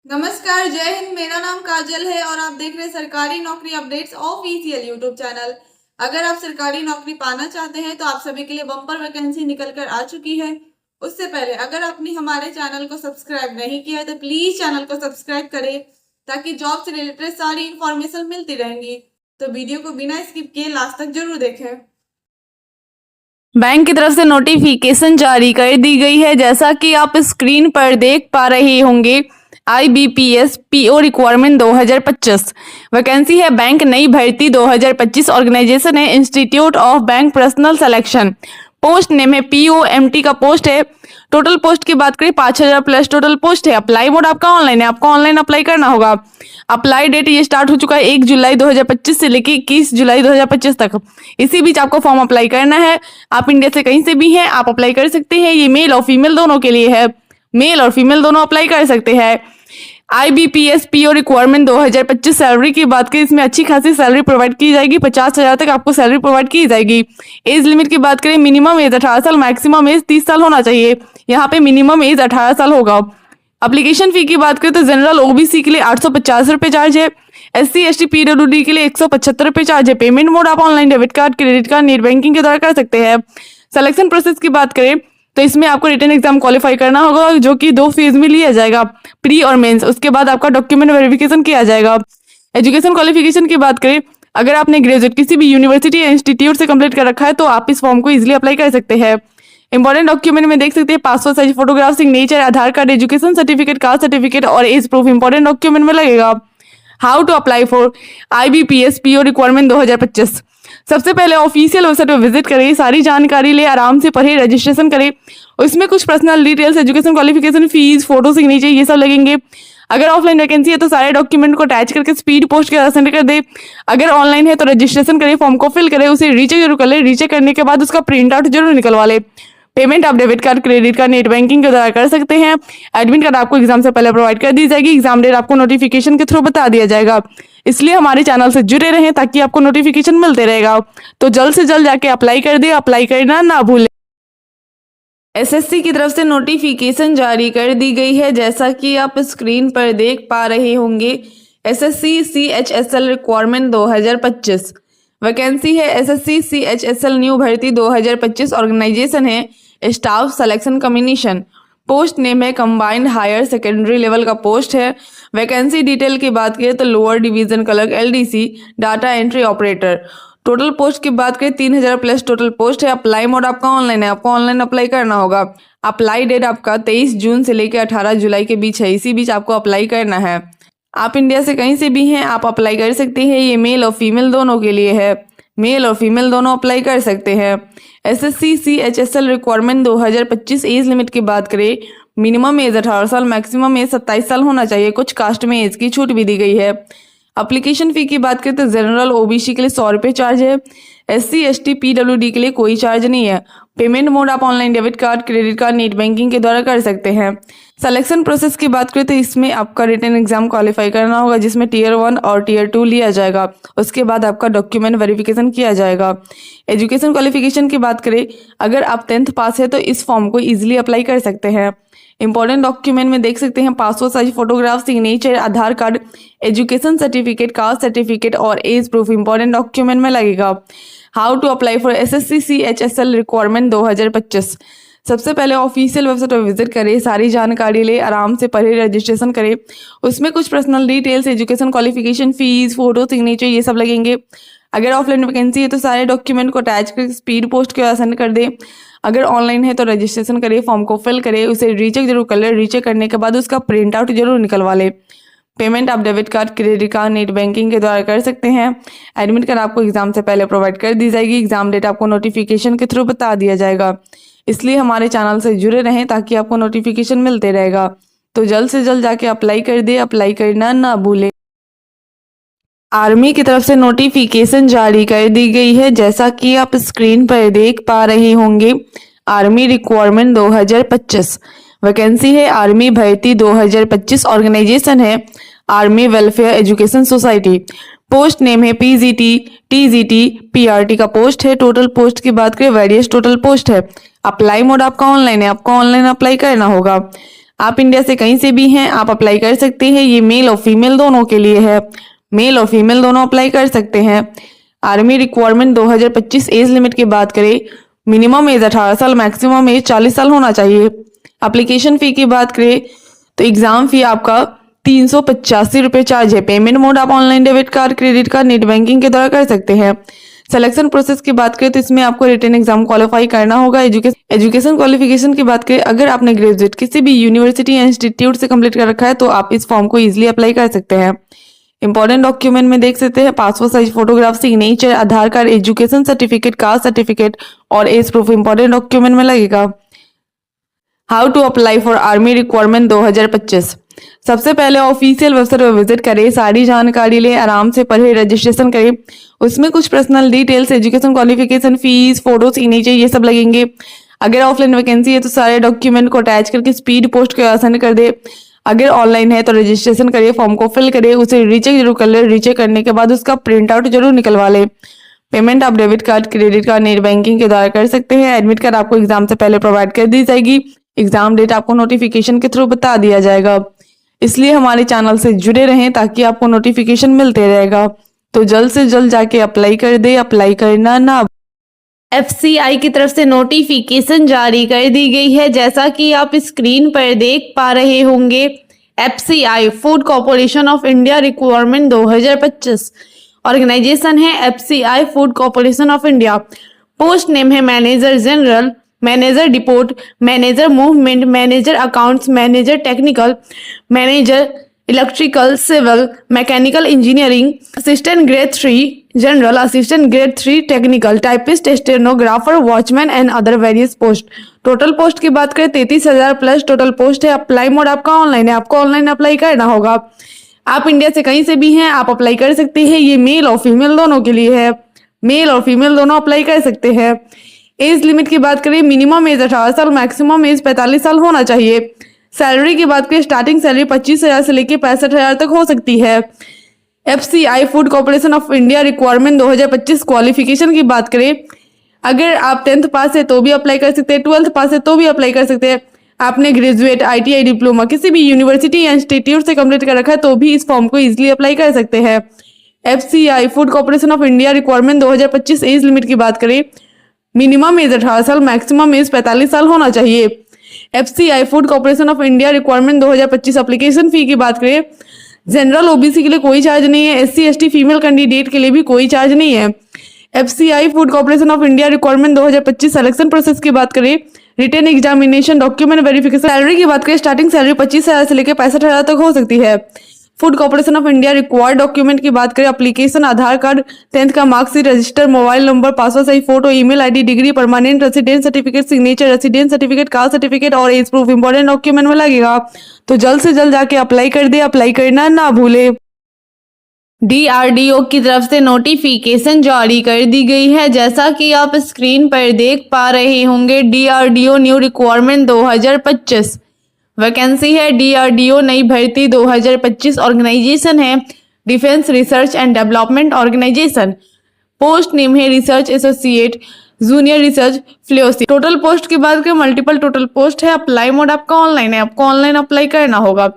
नमस्कार, जय हिंद। मेरा नाम काजल है और आप देख रहे हैं सरकारी नौकरी अपडेट्स ऑफिशियल यूट्यूब चैनल। अगर आप सरकारी नौकरी पाना चाहते हैं तो आप सभी के लिए बम्पर वैकेंसी निकल कर आ चुकी है। उससे पहले अगर आपने हमारे चैनल को सब्सक्राइब नहीं किया है तो प्लीज चैनल को सब्सक्राइब करें ताकि जॉब से रिलेटेड सारी इंफॉर्मेशन मिलती रहेंगी। तो वीडियो को बिना स्किप किए लास्ट तक जरूर देखें। बैंक की तरफ से नोटिफिकेशन जारी कर दी गई है। जैसा कि आप स्क्रीन पर देख पा रहे होंगे, IBPS PO रिक्वायरमेंट 2025 वैकेंसी है। बैंक नई भर्ती 2025 ऑर्गेनाइजेशन है institute of bank personal selection. Post name है POMT का पोस्ट है। टोटल पोस्ट की बात करें 5000 प्लस टोटल पोस्ट है। अप्लाई मोड आपका ऑनलाइन है, आपको ऑनलाइन अप्लाई करना होगा। अप्लाई डेट ये स्टार्ट हो चुका है 1 जुलाई 2025 से लेकर 21 जुलाई 2025 तक। इसी बीच आपको फॉर्म अप्लाई करना है। आप इंडिया से कहीं से भी हैं, आप अप्लाई कर सकते हैं। ये मेल और फीमेल दोनों के लिए है, मेल और फीमेल दोनों अप्लाई कर सकते हैं। IBPS PO रिक्वायरमेंट 2025 सैलरी की बात करें, इसमें अच्छी खासी सैलरी प्रोवाइड की जाएगी। 50,000 तक आपको सैलरी प्रोवाइड की जाएगी। एज लिमिट की बात करें, मिनिमम एज 18 साल, मैक्सिमम एज 30 साल होना चाहिए। यहाँ पे मिनिमम एज 18 साल होगा। एप्लीकेशन फी की बात करें तो जनरल OBC के लिए 850 रुपये चार्ज है। SC ST PWD के लिए 175 रुपये चार्ज है। पेमेंट मोड आप online debit card, credit card, net banking के द्वारा कर सकते हैं। सिलेक्शन प्रोसेस की बात करें तो इसमें आपको रिटन एग्जाम क्वालिफाई करना होगा, जो कि 2 फेज में लिया जाएगा, प्री और मेंस। उसके बाद आपका डॉक्यूमेंट वेरिफिकेशन किया जाएगा। एजुकेशन क्वालिफिकेशन की बात करें, अगर आपने ग्रेजुएट किसी भी यूनिवर्सिटी या इंस्टीट्यूट से कंप्लीट कर रखा है तो आप इस फॉर्म को इजिली अप्लाई कर सकते हैं। इंपॉर्टेंट डॉक्यूमेंट में देख सकते हैं passport size photograph, signature, Aadhaar card, education certificate, caste certificate और एज प्रूफ इंपॉर्टेंट डॉक्यूमेंट में लगेगा। How to apply for IBPS PO requirement 2025। सबसे पहले ऑफिशियल वेबसाइट पर विजिट करें, सारी जानकारी ले, आराम से पढ़े, रजिस्ट्रेशन करें। उसमें कुछ personal details, education qualification, fees, photo, signature, ये सब लगेंगे। अगर ऑफलाइन वैकेंसी है तो सारे डॉक्यूमेंट को अटैच करके स्पीड पोस्ट के सेंड कर दे। अगर ऑनलाइन है तो रजिस्ट्रेशन करें, फॉर्म को फिल करें, उसे रीचेक जरूर कर ले। रीचेक करने के बाद उसका प्रिंट आउट जरूर निकलवा ले। पेमेंट आप debit card, credit card, net banking के द्वारा कर सकते हैं। एडमिट कार्ड आपको एग्जाम से पहले प्रोवाइड कर दी जाएगी। एग्जाम डेट आपको नोटिफिकेशन के थ्रू बता दिया जाएगा। इसलिए हमारे चैनल से जुड़े रहें ताकि आपको नोटिफिकेशन मिलते रहेगा। तो जल्द से जल्द जाके अप्लाई कर दे, अप्लाई करना ना भूलें। SSC की तरफ से नोटिफिकेशन जारी कर दी गई है। जैसा कि आप स्क्रीन पर देख पा रहे होंगे, SSC CHSL रिक्वायरमेंट 2025 वैकेंसी है। SSC CHSL न्यू भर्ती 2025 ऑर्गेनाइजेशन है staff selection commission. Post name है कंबाइंड हायर सेकेंडरी लेवल का पोस्ट है। वैकेंसी डिटेल की बात करें तो lower division clerk LDC data entry operator. Total post की बात करें 3000 प्लस टोटल पोस्ट है। अप्लाई मोड आपका ऑनलाइन है, आपको ऑनलाइन अप्लाई करना होगा। अप्लाई डेट आपका 23 जून से लेकर 18 जुलाई के बीच है। इसी बीच आपको अप्लाई करना है। आप इंडिया से कहीं से भी हैं, आप अप्लाई कर सकते हैं। ये मेल और फीमेल दोनों के लिए है, मेल और फीमेल दोनों अप्लाई कर सकते हैं। SSC CHSL requirement 2025 age limit की बात करें, मिनिमम एज 18 साल, मैक्सिमम एज 27 साल होना चाहिए। कुछ कास्ट में एज की छूट भी दी गई है। एप्लीकेशन फ़ी की बात करें तो जनरल OBC के लिए 100 रुपये चार्ज है। SC ST PWD के लिए कोई चार्ज नहीं है। पेमेंट मोड आप online debit card, credit card, net banking के द्वारा कर सकते हैं। सिलेक्शन प्रोसेस की बात करें तो इसमें आपका रिटन एग्जाम क्वालिफाई करना होगा, जिसमें Tier 1 और Tier 2 लिया जाएगा। उसके बाद आपका डॉक्यूमेंट वेरिफिकेशन किया जाएगा। एजुकेशन क्वालिफिकेशन की बात करें, अगर आप 10th पास है तो इस फॉर्म को ईजिली अप्लाई कर सकते हैं। इंपॉर्टेंट डॉक्यूमेंट में देख सकते हैं passport size photograph, signature, Aadhaar card, education certificate, caste certificate और एज प्रूफ इंपॉर्टेंट डॉक्यूमेंट में लगेगा। How to apply for SSC CHSL requirement 2025। सबसे पहले ऑफिशियल वेबसाइट पर विजिट करें, सारी जानकारी ले, आराम से पढ़े, रजिस्ट्रेशन करें। उसमें कुछ personal details, education qualification, fees, photo, signature, ये सब लगेंगे। अगर ऑफलाइन वैकेंसी है तो सारे डॉक्यूमेंट को अटैच करके स्पीड पोस्ट के सेंड कर दें। अगर ऑनलाइन है तो रजिस्ट्रेशन करें, फॉर्म को फिल करें, उसे रीचेक जरूर कर ले। रीचेक करने के बाद उसका प्रिंट आउट जरूर निकलवा ले। पेमेंट आप debit card, credit card, net banking के द्वारा कर सकते हैं। एडमिट कार्ड आपको एग्जाम से पहले प्रोवाइड कर दी जाएगी। एग्जाम डेट आपको नोटिफिकेशन के थ्रू बता दिया जाएगा। इसलिए हमारे चैनल से जुड़े रहें ताकि आपको नोटिफिकेशन मिलते रहेगा। तो जल्द से जल्द जाके अप्लाई कर दे, अप्लाई करना ना भूलें। आर्मी की तरफ से नोटिफिकेशन जारी कर दी गई है। जैसा कि आप स्क्रीन पर देख पा रहे होंगे, आर्मी रिक्वायरमेंट 2025 वैकेंसी है। आर्मी भर्ती 2025 ऑर्गेनाइजेशन है army welfare education society. Post name है PGT TGT PRT का पोस्ट है। टोटल पोस्ट की बात करें, वेरियस टोटल पोस्ट है। अप्लाई मोड आपका ऑनलाइन है, आपको ऑनलाइन अप्लाई करना होगा। आप इंडिया से कहीं से भी हैं, आप अप्लाई कर सकते हैं। ये मेल और फीमेल दोनों के लिए है। मेल और फीमेल दोनों अप्लाई कर सकते हैं। आर्मी रिक्वायरमेंट 2025 एज लिमिट की बात करें, मिनिमम एज 18 साल, मैक्सिमम एज 40 साल होना चाहिए। एप्लीकेशन फ़ी की बात करें तो एग्ज़ाम फ़ी आपका 385 रुपये चार्ज है। पेमेंट मोड आप online debit card, credit card, net banking के द्वारा कर सकते हैं। सिलेक्शन प्रोसेस की बात करें तो इसमें आपको रिटन एग्जाम क्वालिफाई करना होगा। एजुकेशन क्वालिफिकेशन की बात करें, अगर आपने ग्रेजुएट किसी भी यूनिवर्सिटी या इंस्टीट्यूट से कंप्लीट कर रखा है तो आप इस फॉर्म को इजीली अप्लाई कर सकते हैं। इंपॉर्टेंट डॉक्यूमेंट में देख सकते हैं passport size photograph, signature, Aadhaar card, education certificate, caste certificate और एज प्रूफ इंपॉर्टेंट डॉक्यूमेंट में लगेगा। How to apply for army requirement 2025। सबसे पहले ऑफिशियल वेबसाइट पर विजिट करें, सारी जानकारी लें, आराम से पढ़े, रजिस्ट्रेशन करें। उसमें कुछ personal details, education qualification, fees, photo, signature ये सब लगेंगे। अगर ऑफलाइन वैकेंसी है तो सारे डॉक्यूमेंट को अटैच करके स्पीड पोस्ट के सेंड कर दे। अगर ऑनलाइन है तो रजिस्ट्रेशन करिए, फॉर्म को फिल करिए, उसे रीचेक जरूर कर ले। रीचेक करने के बाद उसका प्रिंट आउट जरूर निकलवा ले। पेमेंट आप debit card, credit card, net banking के द्वारा कर सकते हैं। एडमिट कार्ड आपको एग्जाम से पहले प्रोवाइड कर दी जाएगी। एग्जाम डेट आपको नोटिफिकेशन के थ्रू बता दिया जाएगा। इसलिए हमारे चैनल से जुड़े रहें ताकि आपको नोटिफिकेशन मिलते रहेगा। तो जल्द से जल्द जाके अप्लाई कर दे, अप्लाई करना ना। FCI की तरफ से नोटिफिकेशन जारी कर दी गई है, जैसा कि आप स्क्रीन पर देख पा रहे होंगे। FCI food corporation of India requirement 2025 organisation है FCI food corporation of India. Post name है manager general, manager depot, manager movement, manager accounts, manager technical, manager electrical, civil, mechanical engineering, assistant grade 3 general, assistant grade 3 technical, typist, stenographer, watchman and other various post. Total post की बात करें 33,000 plus total post है। Apply mode आपका online है, आपको online apply करना होगा। आप इंडिया से कहीं से भी हैं, आप अप्लाई कर सकते हैं। ये मेल और फीमेल दोनों के लिए है। मेल और फीमेल दोनों अप्लाई कर सकते हैं। एज लिमिट की बात करें, मिनिमम एज 18 साल, मैक्सिमम एज 45 साल होना चाहिए। सैलरी की बात करें, स्टार्टिंग सैलरी 25,000 से लेकर 65,000 तक हो सकती है। FCI food corporation of India requirement 2025 qualification की बात करें, अगर आप 10th पास है तो भी अप्लाई कर सकते हैं, 12th पास है तो भी अप्लाई कर सकते हैं। आपने ग्रेजुएट, ITI डिप्लोमा किसी भी यूनिवर्सिटी या इंस्टीट्यूट से कंप्लीट कर रखा है तो भी इस फॉर्म को इजीली अप्लाई कर सकते हैं। FCI food corporation of India requirement 2025 age limit की बात करें, मिनिमम एज 18 साल, मैक्सिमम एज 45 साल होना चाहिए। FCI food corporation of India requirement 2025 application fee की बात करें, जनरल OBC के लिए कोई चार्ज नहीं है। SC ST फीमेल कैंडिडेट के लिए भी कोई चार्ज नहीं है। FCI food corporation of India requirement 2025 selection process की बात करें, written examination, document verification. Salary की बात करें, स्टार्टिंग सैलरी 25,000 से लेकर 65,000 तक हो सकती है। Food corporation of India required document की बात करें, एप्लीकेशन, आधार कार्ड, 10th का marksheet, register mobile number, passport size photo, email ID, degree, permanent residence certificate, signature, residence certificate, caste certificate और एज प्रूफ इंपॉर्टेंट डॉक्यूमेंट में लगेगा। तो जल्द से जल्द जाके अप्लाई कर दे, अप्लाई करना ना भूले। DRDO की तरफ से नोटिफिकेशन जारी कर दी गई है, जैसा कि आप स्क्रीन पर देख पा रहे होंगे। DRDO न्यू रिक्वायरमेंट 2025 वैकेंसी है। DRDO नई भर्ती 2025 ऑर्गेनाइजेशन है defence research and development organisation. Post name है research associate, junior research fellowship. Total post की बात करें, मल्टीपल टोटल पोस्ट है। अप्लाई मोड आपका ऑनलाइन है, आपको ऑनलाइन अप्लाई करना होगा।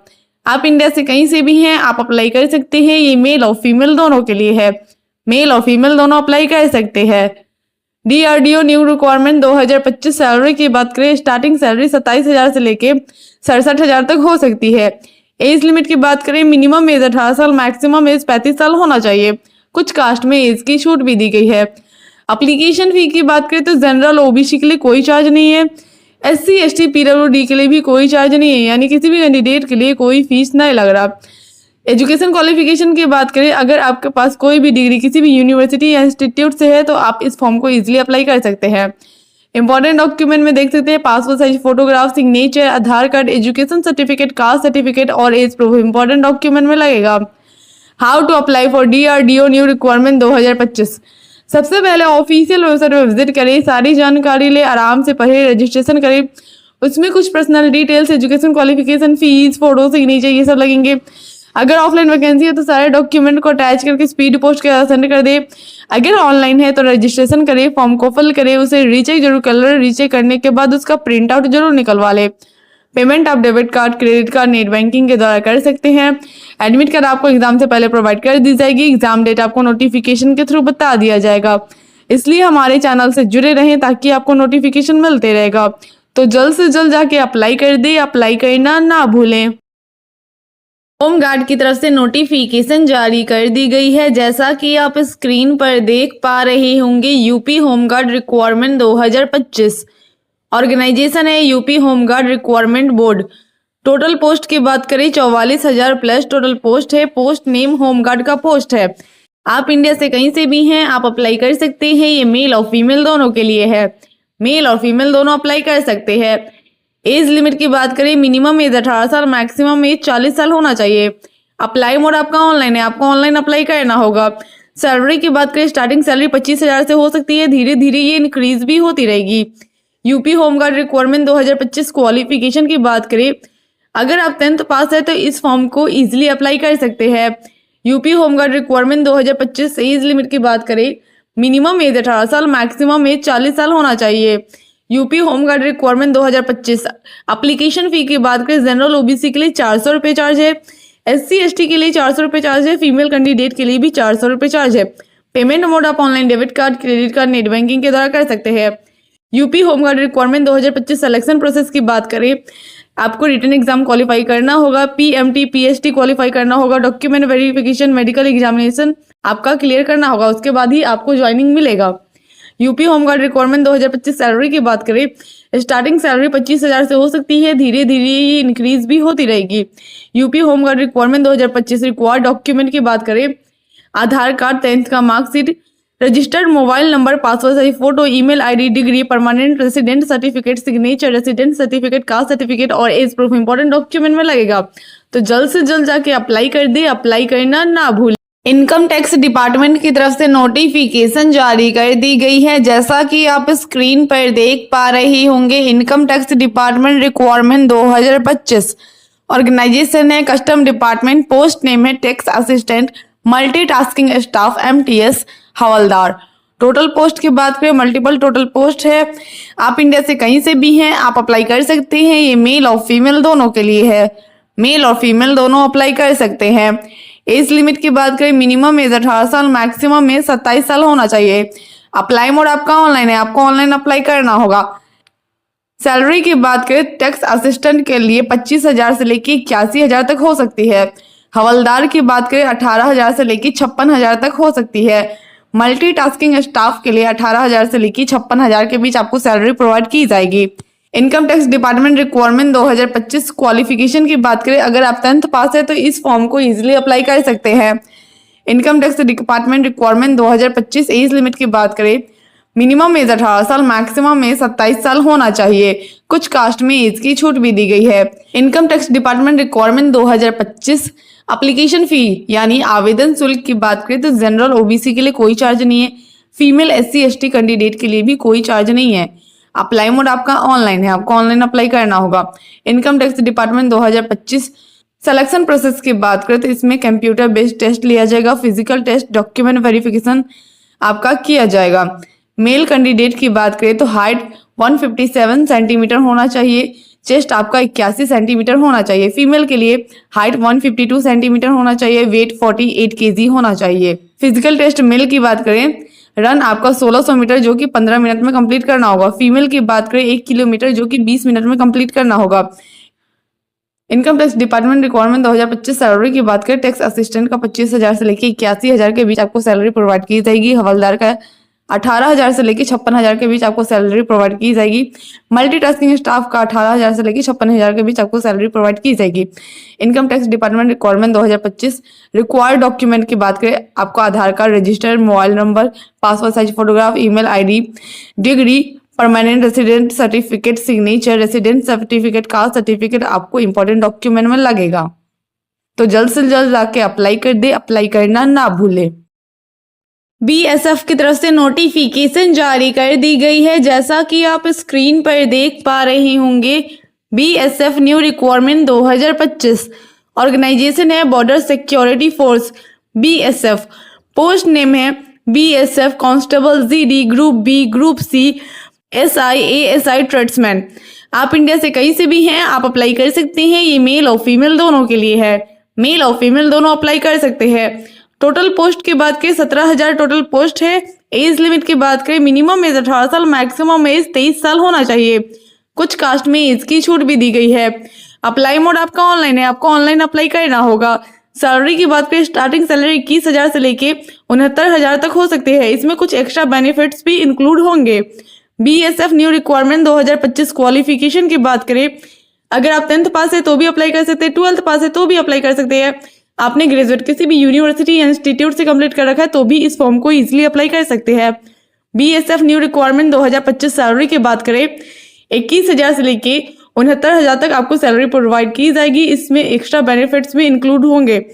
आप इंडिया से कहीं से भी हैं, आप अप्लाई कर सकते हैं। ये मेल और फीमेल दोनों के लिए है। मेल और फीमेल दोनों अप्लाई कर सकते हैं। DRDO न्यू रिक्वायरमेंट 2025 सैलरी की बात करें, स्टार्टिंग सैलरी 27,000 से लेके 67,000 तक हो सकती है। एज लिमिट की बात करें, मिनिमम एज 18 साल, मैक्सिमम एज 35 साल होना चाहिए। कुछ कास्ट में एज की छूट भी दी गई है। एप्लीकेशन फी की बात करें तो जनरल OBC के लिए कोई चार्ज नहीं है। SC ST PWD के लिए भी कोई चार्ज नहीं है, यानी किसी भी कैंडिडेट के लिए कोई फीस नहीं लग रहा। एजुकेशन क्वालिफिकेशन की बात करें, अगर आपके पास कोई भी डिग्री किसी भी यूनिवर्सिटी या इंस्टीट्यूट से है तो आप इस फॉर्म को इजीली अप्लाई कर सकते हैं। इंपॉर्टेंट डॉक्यूमेंट में देख सकते हैं passport size photograph, signature, Aadhaar card, education certificate, caste certificate और एज प्रूफ इंपॉर्टेंट डॉक्यूमेंट में लगेगा। How to apply for DRDO new requirement 2025। सबसे पहले ऑफिशियल वेबसाइट पर विजिट करें, सारी जानकारी ले, आराम से पढ़े, रजिस्ट्रेशन करें। उसमें कुछ personal details, education qualification, fees, photo, signature ये सब लगेंगे। अगर ऑफलाइन वैकेंसी है तो सारे डॉक्यूमेंट को अटैच करके स्पीड पोस्ट के सेंड कर दे। अगर ऑनलाइन है तो रजिस्ट्रेशन करे, फॉर्म को फिल करे, उसे रीचेक जरूर कर ले। रीचेक करने के बाद उसका प्रिंट आउट जरूर निकलवा ले। पेमेंट आप debit card, credit card, net banking के द्वारा कर सकते हैं। एडमिट कार्ड आपको एग्जाम से पहले प्रोवाइड कर दी जाएगी। एग्जाम डेट आपको नोटिफिकेशन के थ्रू बता दिया जाएगा। इसलिए हमारे चैनल से जुड़े रहें ताकि आपको नोटिफिकेशन मिलते रहेगा। तो जल्द से जल्द जाके अप्लाई कर दे, अप्लाई करना ना भूलें। होमगार्ड की तरफ से नोटिफिकेशन जारी कर दी गई है। जैसा कि आप स्क्रीन पर देख पा रहे होंगे, यूपी होमगार्ड रिक्वायरमेंट 2025 ऑर्गेनाइजेशन है UP home guard requirement board. Total post की बात करें 44,000 प्लस टोटल पोस्ट है। पोस्ट नेम होमगार्ड का पोस्ट है। आप इंडिया से कहीं से भी हैं, आप अप्लाई कर सकते हैं। ये मेल और फीमेल दोनों के लिए है। मेल और फीमेल दोनों अप्लाई कर सकते हैं। एज लिमिट की बात करें, मिनिमम एज 18 साल, मैक्सिमम एज 40 साल होना चाहिए। अप्लाई मोड आपका ऑनलाइन है, आपको ऑनलाइन अप्लाई करना होगा। सैलरी की बात करें, स्टार्टिंग सैलरी 25,000 से हो सकती है, धीरे धीरे ये इंक्रीज भी होती रहेगी। यूपी होमगार्ड रिक्वायरमेंट 2025 क्वालिफिकेशन की बात करें, अगर आप 10th पास है तो इस फॉर्म को इजीली अप्लाई कर सकते हैं। UP home guard requirement 2025 age limit की बात करें, मिनिमम एज 18 साल, मैक्सिमम एज 40 साल होना चाहिए। UP home guard requirement 2025 application fee की बात करें, जनरल ओबीसी के लिए 400 रुपये चार्ज है, SC ST के लिए 400 रुपये चार्ज है, फीमेल कैंडिडेट के लिए भी 400 रुपये चार्ज है। पेमेंट मोड आप online debit card, credit card, net banking के द्वारा कर सकते हैं। UP home guard requirement 2025 selection process की बात करें, आपको रिटन एग्जाम क्वालिफाई करना होगा, PMT PST क्वालिफाई करना होगा, डॉक्यूमेंट वेरिफिकेशन, मेडिकल एग्जामिनेशन आपका क्लियर करना होगा, उसके बाद ही आपको ज्वाइनिंग मिलेगा। यूपी होमगार्ड रिक्वायरमेंट 2025 सैलरी की बात करें, स्टार्टिंग सैलरी 25,000 से हो सकती है, धीरे धीरे ये इंक्रीज भी होती रहेगी। UP home guard requirement 2025 required document की बात करें, आधार कार्ड, 10th का marksheet, registered mobile number, password size photo, email ID, degree, permanent resident certificate, signature, resident certificate, caste certificate और एज प्रूफ इंपॉर्टेंट डॉक्यूमेंट में लगेगा। तो जल्द से जल्द जाके अप्लाई कर दे, अप्लाई करना ना भूलें। इनकम टैक्स डिपार्टमेंट की तरफ से नोटिफिकेशन जारी कर दी गई है। जैसा कि आप स्क्रीन पर देख पा रहे होंगे, income tax department requirement 2025 organisation है कस्टम डिपार्टमेंट। पोस्ट नेम है tax assistant, multitasking staff, MTS हवलदार। टोटल पोस्ट की बात करें, मल्टीपल टोटल पोस्ट है। आप इंडिया से कहीं से भी हैं, आप अप्लाई कर सकते हैं। ये मेल और फीमेल दोनों के लिए है। मेल और फीमेल दोनों अप्लाई कर सकते हैं। एज लिमिट की बात करें, मिनिमम एज 18 साल, मैक्सिमम एज 27 साल होना चाहिए। अप्लाई मोड आपका ऑनलाइन है, आपको ऑनलाइन अप्लाई करना होगा। सैलरी की बात करें, टैक्स असिस्टेंट के लिए 25,000 से लेकर 81,000 तक हो सकती है। हवलदार की बात करें 18,000 से लेकर 56,000 तक हो सकती है। मल्टीटास्किंग स्टाफ के लिए 18,000 से लेकर 56,000 के बीच आपको सैलरी प्रोवाइड की जाएगी। Income tax department requirement 2025 qualification की बात करें, अगर आप 10th पास है तो इस फॉर्म को इजीली अप्लाई कर सकते हैं। Income tax department requirement 2025 age limit की बात करें, मिनिमम एज 18 साल, मैक्सिमम एज 27 साल होना चाहिए। कुछ कास्ट में एज की छूट भी दी गई है। Income tax department requirement 2025 application fee यानी आवेदन शुल्क की बात करें तो जनरल OBC के लिए कोई चार्ज नहीं है, फीमेल SC ST कैंडिडेट के लिए भी कोई चार्ज नहीं है। अप्लाई मोड आपका ऑनलाइन है, आपको ऑनलाइन अप्लाई करना होगा। Income tax department 2025 selection process की बात करें तो इसमें कंप्यूटर बेस्ड टेस्ट लिया जाएगा, फिजिकल टेस्ट, डॉक्यूमेंट वेरिफिकेशन आपका किया जाएगा। मेल कैंडिडेट की बात करें तो हाइट 157 सेंटीमीटर होना चाहिए, चेस्ट आपका 81 सेंटीमीटर होना चाहिए। फीमेल के लिए हाइट 152 सेंटीमीटर होना चाहिए, वेट 48 kg होना चाहिए। फिजिकल टेस्ट मेल की बात करें, रन आपका 1600 मीटर जो कि 15 मिनट में कंप्लीट करना होगा। फीमेल की बात करें 1 किलोमीटर जो कि 20 मिनट में कंप्लीट करना होगा। Income tax department requirement 2025 salary की बात करें, टैक्स असिस्टेंट का 25,000 से लेकर 81,000 के बीच आपको सैलरी प्रोवाइड की जाएगी। हवलदार का 18,000 से लेकर 56,000 के बीच आपको सैलरी प्रोवाइड की जाएगी। मल्टीटास्किंग स्टाफ का 18,000 से लेकर 56,000 के बीच आपको सैलरी प्रोवाइड की जाएगी। Income tax department requirement 2025 required document की बात करें, आपको Aadhaar card, registered mobile number, passport size photograph, email ID, degree, permanent resident certificate, signature, resident certificate, caste certificate आपको इंपॉर्टेंट डॉक्यूमेंट में लगेगा। तो जल्द से जल्द जाके अप्लाई कर दे, अप्लाई करना ना भूले। BSF की तरफ से नोटिफिकेशन जारी कर दी गई है। जैसा कि आप स्क्रीन पर देख पा रहे होंगे, BSF न्यू रिक्वायरमेंट 2025 ऑर्गेनाइजेशन है border security force BSF। Post name है BSF constable GD, group B, group C, SI ASI tradesman. आप इंडिया से कहीं से भी हैं, आप अप्लाई कर सकते हैं। ये मेल और फीमेल दोनों के लिए है। मेल और फीमेल दोनों अप्लाई कर सकते हैं। टोटल पोस्ट की बात करें 17,000 टोटल पोस्ट है। एज लिमिट की बात करें मिनिमम एज 18 साल, मैक्सिमम एज 23 साल होना चाहिए। कुछ कास्ट में एज की छूट भी दी गई है। अप्लाई मोड आपका ऑनलाइन है, आपको ऑनलाइन अप्लाई करना होगा। सैलरी की बात करें स्टार्टिंग सैलरी 21,000 से लेके 69,000 तक हो सकती है। इसमें कुछ एक्स्ट्रा बेनिफिट्स भी इंक्लूड होंगे। BSF न्यू रिक्वायरमेंट 2025 क्वालिफिकेशन की बात करें, अगर आप 10th पास है तो भी अप्लाई कर सकते हैं, 12th पास है तो भी अप्लाई कर सकते हैं। आपने ग्रेजुएट किसी भी यूनिवर्सिटी या इंस्टीट्यूट से कंप्लीट कर रखा है तो भी इस फॉर्म को इजीली अप्लाई कर सकते हैं। BSF न्यू रिक्वायरमेंट 2025 सैलरी की बात करें 21,000 से लेके 69,000 तक आपको सैलरी प्रोवाइड की जाएगी। इसमें एक्स्ट्रा बेनिफिट्स भी इंक्लूड होंगे,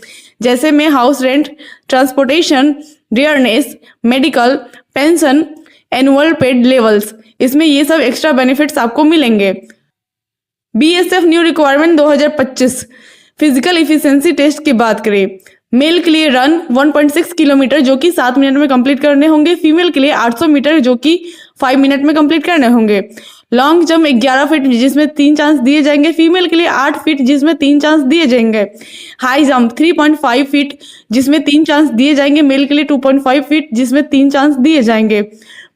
जैसे में house rent, transportation, dearness, medical, pension, annual paid levels, इसमें ये सब एक्स्ट्रा बेनिफिट्स आपको मिलेंगे। BSF new requirement 2025 physical efficiency test की बात करें, मेल के लिए रन 1.6 किलोमीटर जो कि 7 मिनट में कंप्लीट करने होंगे। फीमेल के लिए 800 मीटर जो कि 5 मिनट में कंप्लीट करने होंगे। लॉन्ग जंप 11 फीट जिसमें 3 चांस दिए जाएंगे, फीमेल के लिए 8 फीट जिसमें 3 चांस दिए जाएंगे। हाई जंप 3.5 फीट जिसमें 3 चांस दिए जाएंगे, मेल के लिए 2.5 फीट जिसमें 3 चांस दिए जाएंगे।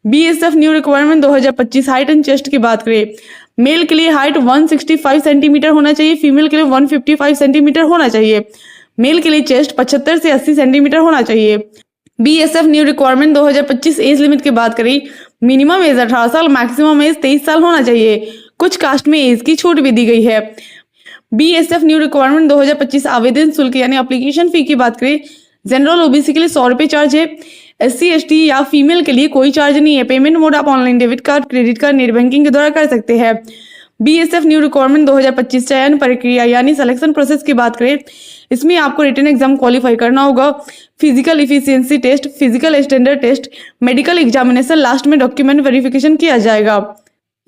BSF new requirement 2025 height and chest की बात करें, मेल के लिए हाइट 165 सेंटीमीटर होना चाहिए, फीमेल के लिए 155 सेंटीमीटर होना चाहिए। मेल के लिए चेस्ट 75 से 80 सेंटीमीटर होना चाहिए। BSF new requirement 2025 age limit की बात करें, मिनिमम एज 18 साल, मैक्सिमम एज 23 साल होना चाहिए। कुछ कास्ट में एज की छूट भी दी गई है। BSF न्यू रिक्वायरमेंट 2025 आवेदन शुल्क यानी एप्लीकेशन फी की बात करें, जनरल OBC के लिए 100 रुपये चार्ज है। SC ST या फीमेल के लिए कोई चार्ज नहीं है। पेमेंट मोड आप online debit card, credit card, net banking के द्वारा कर सकते हैं। BSF न्यू रिक्वायरमेंट 2025 चयन प्रक्रिया यानी सिलेक्शन प्रोसेस की बात करें, इसमें आपको रिटन एग्जाम क्वालिफाई करना होगा। Physical efficiency test, physical standard test, medical examination, last में डॉक्यूमेंट वेरिफिकेशन किया जाएगा।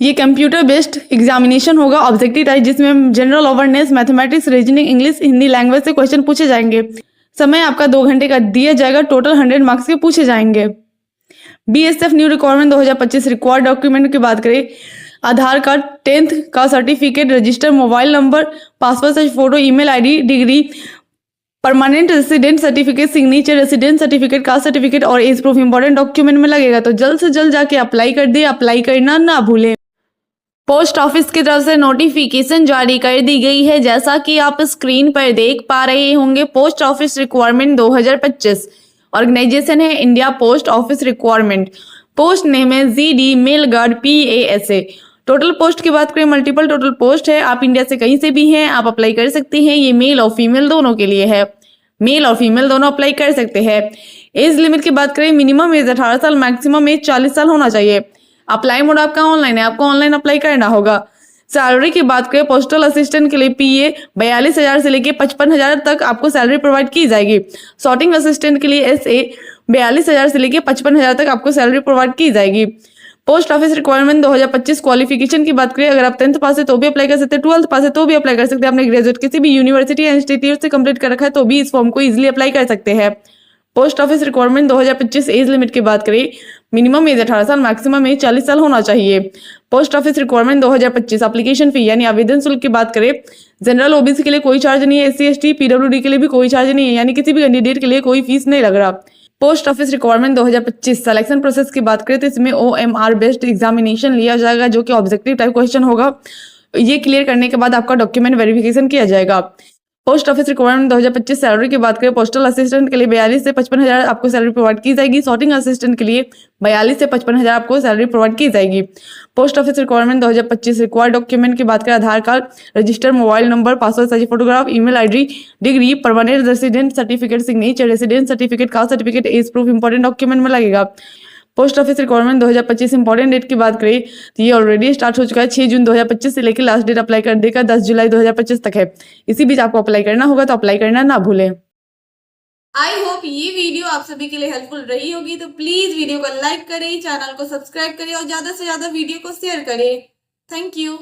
ये कंप्यूटर बेस्ड एग्जामिनेशन होगा, ऑब्जेक्टिव टाइप, जिसमें general awareness, mathematics, reasoning, English, Hindi language से क्वेश्चन पूछे जाएंगे। समय आपका 2 घंटे का दिया जाएगा। टोटल 100 मार्क्स के पूछे जाएंगे। BSF new requirement 2025 required document की बात करें, आधार कार्ड, 10th का certificate, register mobile number, passport size photo, email ID, degree, permanent resident certificate, signature, resident certificate, caste certificate और एज प्रूफ इंपॉर्टेंट डॉक्यूमेंट में लगेगा। तो जल्द से जल्द जाके अप्लाई कर दे, अप्लाई करना ना भूलें। पोस्ट ऑफिस की तरफ से नोटिफिकेशन जारी कर दी गई है, जैसा कि आप स्क्रीन पर देख पा रहे होंगे। पोस्ट ऑफिस रिक्वायरमेंट 2025, ऑर्गेनाइजेशन है India post office requirement, post name है GD mail guard PASA। Total post की बात करें, मल्टीपल टोटल पोस्ट है। आप इंडिया से कहीं से भी हैं, आप अप्लाई कर सकते हैं। ये मेल और फीमेल दोनों के लिए है। मेल और फीमेल दोनों अप्लाई कर सकते हैं। एज लिमिट की बात करें, मिनिमम एज 18 साल, मैक्सिमम एज 40 साल होना चाहिए। अप्लाई मोड आपका ऑनलाइन है, आपको ऑनलाइन अप्लाई करना होगा। सैलरी की बात करें, पोस्टल असिस्टेंट के लिए PA 42,000 से लेके 55,000 तक आपको सैलरी प्रोवाइड की जाएगी। सॉर्टिंग असिस्टेंट के लिए SA 42,000 से लेके 55,000 तक आपको सैलरी प्रोवाइड की जाएगी। पोस्ट ऑफिस रिक्वायरमेंट 2025 क्वालिफिकेशन की बात करें, अगर आप 10th पास है तो भी अप्लाई कर सकते हैं, 12th पास है तो भी अप्लाई कर सकते हैं। आपने ग्रेजुएट किसी भी यूनिवर्सिटी या इंस्टीट्यूट से कंप्लीट कर रखा है तो भी इस फॉर्म को इजीली अप्लाई कर सकते हैं। Post office requirement 2025 age limit की बात करें, मिनिमम एज 18 साल, मैक्सिमम एज 40 साल होना चाहिए। Post office requirement 2025 application fee यानी आवेदन शुल्क की बात करें, जनरल OBC के लिए कोई चार्ज नहीं है, SC ST PWD के लिए भी कोई चार्ज नहीं है, यानी किसी भी कैंडिडेट के लिए कोई फीस नहीं लग रहा। Post office requirement 2025 selection process की बात करें तो इसमें OMR बेस्ड एग्जामिनेशन लिया जाएगा, जो कि ऑब्जेक्टिव टाइप क्वेश्चन होगा। ये क्लियर करने के बाद आपका डॉक्यूमेंट वेरिफिकेशन किया जाएगा। पोस्ट ऑफिस रिक्वायरमेंट 2025 सैलरी की बात करें, पोस्टल असिस्टेंट के लिए 42 से 55,000 आपको सैलरी प्रोवाइड की जाएगी। सॉर्टिंग असिस्टेंट के लिए 42 से 55,000 आपको सैलरी प्रोवाइड की जाएगी। Post office requirement 2025 required document की बात करें, Aadhaar card, register mobile number, passport size photograph, email ID, degree, permanent resident certificate, signature, resident certificate, caste certificate, age proof important document में लगेगा। Post office requirement 2025 important date की बात करें तो ये ऑलरेडी स्टार्ट हो चुका है। 6 जून 2025 से लेकर लास्ट डेट अप्लाई करने का 10 जुलाई 2025 तक है। इसी बीच आपको अप्लाई करना होगा, तो अप्लाई करना ना भूलें। आई होप ये वीडियो आप सभी के लिए हेल्पफुल रही होगी। तो प्लीज वीडियो को लाइक करें, चैनल को सब्सक्राइब करें और ज्यादा से ज्यादा वीडियो को शेयर करें। Thank you.